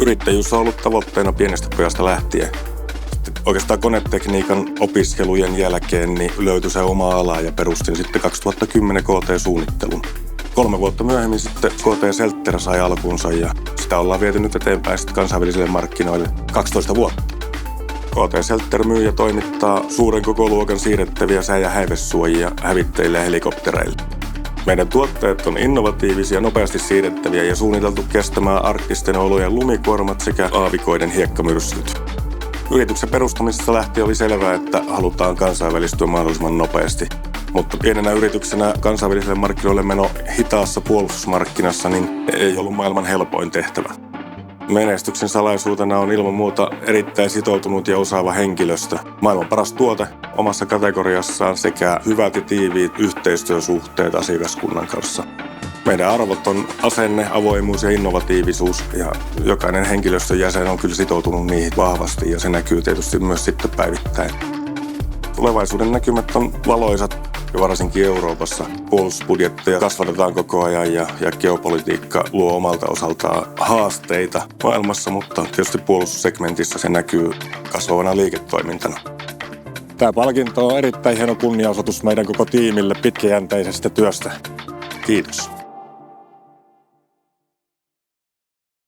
Yrittäjyys on ollut tavoitteena pienestä pojasta lähtien. Oikeastaan konetekniikan opiskelujen jälkeen niin löytyi se oma ala ja perustin sitten 2010 KT-suunnittelun. 3 vuotta myöhemmin sitten KT Seltter sai alkunsa ja sitä ollaan viety nyt eteenpäin sitten kansainvälisille markkinoille 12 vuotta. KT Seltter myy ja toimittaa suuren kokoluokan siirrettäviä sää- ja häivesuojia hävittäjille ja helikoptereille. Meidän tuotteet on innovatiivisia, nopeasti siirrettäviä ja suunniteltu kestämään arktisten olojen lumikuormat sekä aavikoiden hiekkamyrskyt. Yrityksen perustamisesta lähtien oli selvää, että halutaan kansainvälistyä mahdollisimman nopeasti. Mutta pienenä yrityksenä kansainvälisille markkinoille meno hitaassa puolustusmarkkinassa niin ei ollut maailman helpoin tehtävä. Menestyksen salaisuutena on ilman muuta erittäin sitoutunut ja osaava henkilöstö, maailman paras tuote omassa kategoriassaan sekä hyvät ja tiiviit yhteistyösuhteet asiakaskunnan kanssa. Meidän arvot on asenne, avoimuus ja innovatiivisuus ja jokainen henkilöstön jäsen on kyllä sitoutunut niihin vahvasti ja se näkyy tietysti myös sitten päivittäin. Tulevaisuuden näkymät on valoisat ja varsinkin Euroopassa. Puolustusbudjetteja kasvatetaan koko ajan ja geopolitiikka luo omalta osaltaan haasteita maailmassa, mutta tietysti puolustussegmentissä se näkyy kasvavana liiketoimintana. Tämä palkinto on erittäin hieno kunniaosoitus meidän koko tiimille pitkäjänteisestä työstä. Kiitos.